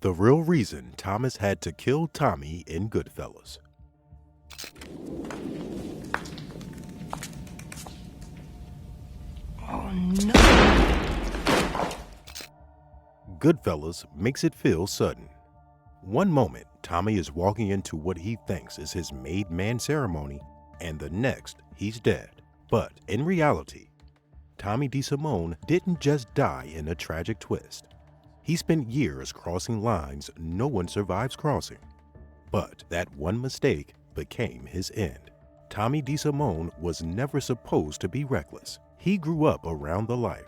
The real reason Thomas had to kill Tommy in Goodfellas. Oh no! Goodfellas makes it feel sudden. One moment, Tommy is walking into what he thinks is his made man ceremony, and the next, he's dead. But in reality, Tommy DeSimone didn't just die in a tragic twist. He spent years crossing lines no one survives crossing. But that one mistake became his end. Tommy DeSimone was never supposed to be reckless. He grew up around the life.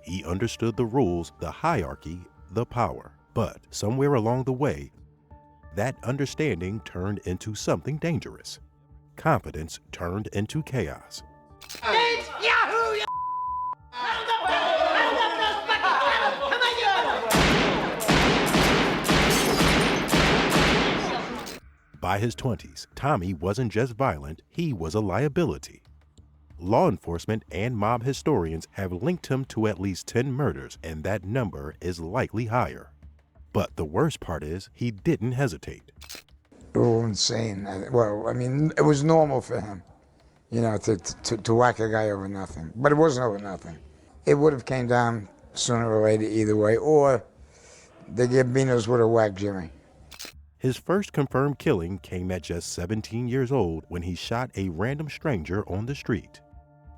He understood the rules, the hierarchy, the power. But somewhere along the way, that understanding turned into something dangerous. Confidence turned into chaos. It's Yahoo! By his 20s, Tommy wasn't just violent, he was a liability. Law enforcement and mob historians have linked him to at least 10 murders, and that number is likely higher. But the worst part is, he didn't hesitate. Oh, insane. Well, I mean, it was normal for him, you know, to whack a guy over nothing. But it wasn't over nothing. It would have came down sooner or later either way, or the Gambinos would have whacked Jimmy. His first confirmed killing came at just 17 years old when he shot a random stranger on the street.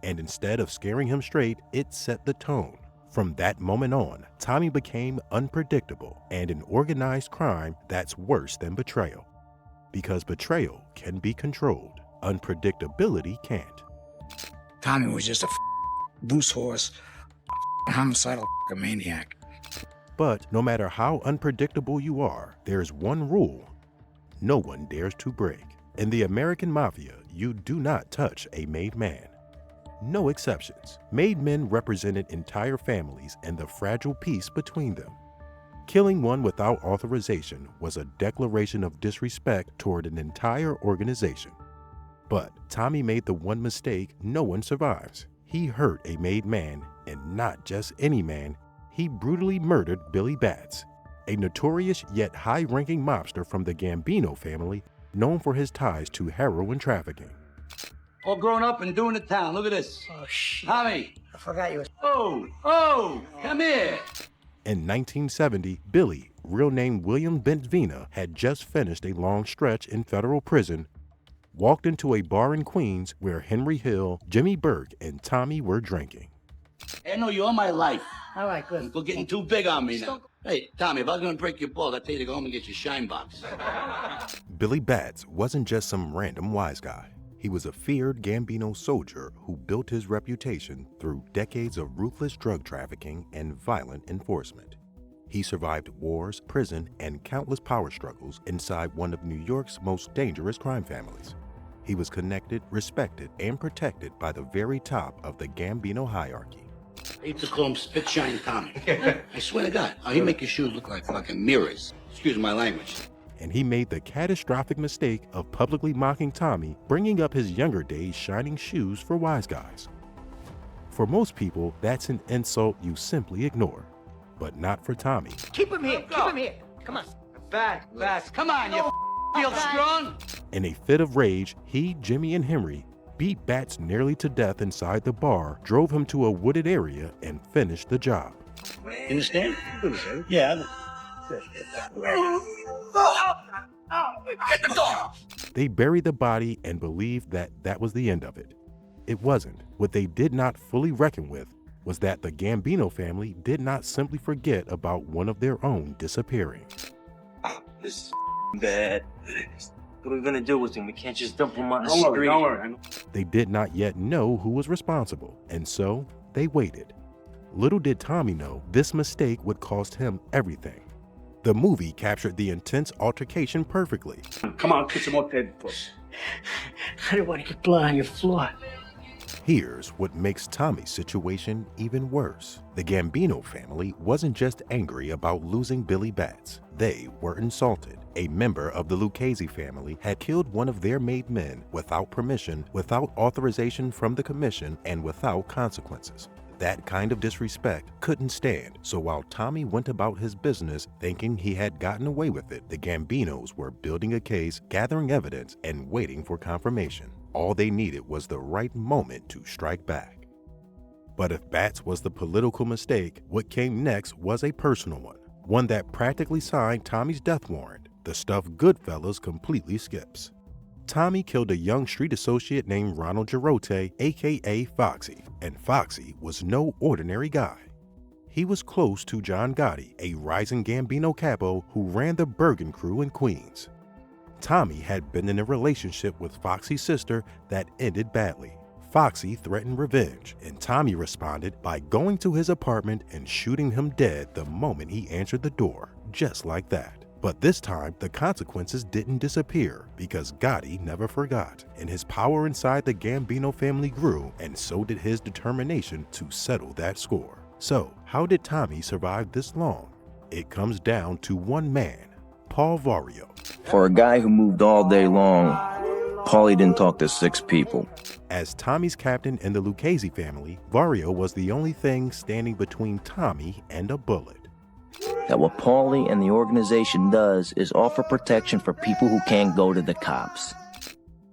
And instead of scaring him straight, it set the tone. From that moment on, Tommy became unpredictable and an organized crime that's worse than betrayal. Because betrayal can be controlled, unpredictability can't. Tommy was just a loose horse, a homicidal maniac. But no matter how unpredictable you are, there's one rule no one dares to break. In the American Mafia, you do not touch a made man. No exceptions. Made men represented entire families and the fragile peace between them. Killing one without authorization was a declaration of disrespect toward an entire organization. But Tommy made the one mistake no one survives. He hurt a made man, and not just any man. He brutally murdered Billy Batts, a notorious yet high-ranking mobster from the Gambino family, known for his ties to heroin trafficking. All grown up and doing the town. Look at this. Oh shit! Tommy. I forgot you. Oh, come here. In 1970, Billy, real name William Bentvena, had just finished a long stretch in federal prison, walked into a bar in Queens where Henry Hill, Jimmy Burke, and Tommy were drinking. I know you all my life. All right, good. You're getting too big on me now. Hey, Tommy, if I was going to break your balls, I'd tell you to go home and get your shine box. Billy Batts wasn't just some random wise guy. He was a feared Gambino soldier who built his reputation through decades of ruthless drug trafficking and violent enforcement. He survived wars, prison, and countless power struggles inside one of New York's most dangerous crime families. He was connected, respected, and protected by the very top of the Gambino hierarchy. I used to call him Spit Shine Tommy. I swear to God, he'd make your shoes look like fucking mirrors. Excuse my language. And he made the catastrophic mistake of publicly mocking Tommy, bringing up his younger days shining shoes for wise guys. For most people, that's an insult you simply ignore, but not for Tommy. Keep him here. Keep him here. Come on. Back. Come on, you feel strong? In a fit of rage, he, Jimmy, and Henry beat Batts nearly to death inside the bar, drove him to a wooded area, and finished the job. You understand? Yeah. Get the dog! They buried the body and believed that that was the end of it. It wasn't. What they did not fully reckon with was that the Gambino family did not simply forget about one of their own disappearing. This is bad. What are we gonna do with him? We can't just dump him on the street. Don't worry. They did not yet know who was responsible, and so they waited. Little did Tommy know this mistake would cost him everything. The movie captured the intense altercation perfectly. Come on, put some more dead push. I don't want to get blood on your floor. Here's what makes Tommy's situation even worse. The Gambino family wasn't just angry about losing Billy Batts. They were insulted. A member of the Lucchese family had killed one of their made men without permission, without authorization from the commission, and without consequences. That kind of disrespect couldn't stand, so while Tommy went about his business thinking he had gotten away with it, the Gambinos were building a case, gathering evidence, and waiting for confirmation. All they needed was the right moment to strike back. But if Bats was the political mistake, what came next was a personal one that practically signed Tommy's death warrant. The stuff Goodfellas completely skips. Tommy killed a young street associate named Ronald Girotte, aka Foxy, and Foxy was no ordinary guy. He was close to John Gotti, a rising Gambino capo who ran the Bergen crew in Queens. Tommy had been in a relationship with Foxy's sister that ended badly. Foxy threatened revenge, and Tommy responded by going to his apartment and shooting him dead the moment he answered the door, just like that. But this time, the consequences didn't disappear because Gotti never forgot, and his power inside the Gambino family grew, and so did his determination to settle that score. So, how did Tommy survive this long? It comes down to one man, Paul Vario. For a guy who moved all day long, Paulie didn't talk to 6 people. As Tommy's captain in the Lucchese family, Vario was the only thing standing between Tommy and a bullet. That what Paulie and the organization does is offer protection for people who can't go to the cops.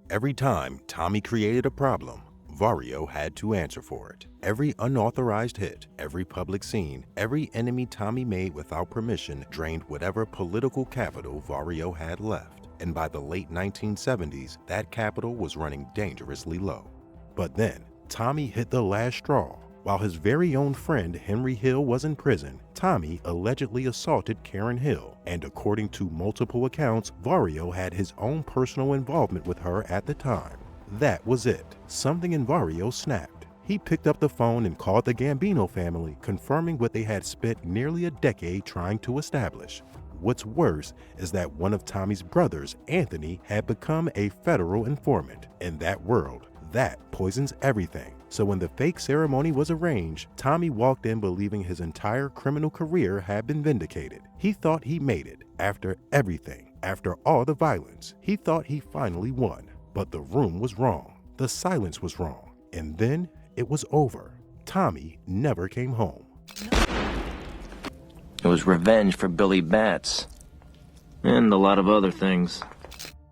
Every time Tommy created a problem, Vario had to answer for it. Every unauthorized hit, every public scene, every enemy Tommy made without permission drained whatever political capital Vario had left. And by the late 1970s, that capital was running dangerously low. But then, Tommy hit the last straw. While his very own friend Henry Hill was in prison, Tommy allegedly assaulted Karen Hill, and according to multiple accounts, Vario had his own personal involvement with her at the time. That was it. Something in Vario snapped. He picked up the phone and called the Gambino family, confirming what they had spent nearly a decade trying to establish. What's worse is that one of Tommy's brothers, Anthony, had become a federal informant. In that world, that poisons everything. So when the fake ceremony was arranged, Tommy walked in believing his entire criminal career had been vindicated. He thought he made it. After everything, after all the violence, he thought he finally won. But the room was wrong. The silence was wrong. And then it was over. Tommy never came home. It was revenge for Billy Bats. And a lot of other things.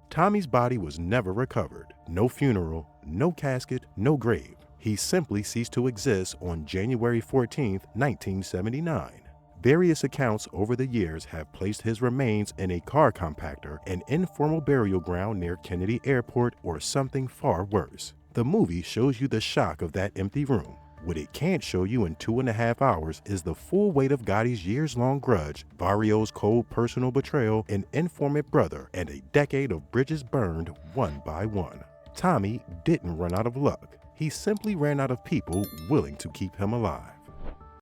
Tommy's body was never recovered. No funeral, no casket, no grave. He simply ceased to exist on January 14, 1979. Various accounts over the years have placed his remains in a car compactor, an informal burial ground near Kennedy Airport, or something far worse. The movie shows you the shock of that empty room. What it can't show you in 2.5 hours is the full weight of Gotti's years-long grudge, Vario's cold personal betrayal, an informant brother, and a decade of bridges burned one by one. Tommy didn't run out of luck. He simply ran out of people willing to keep him alive.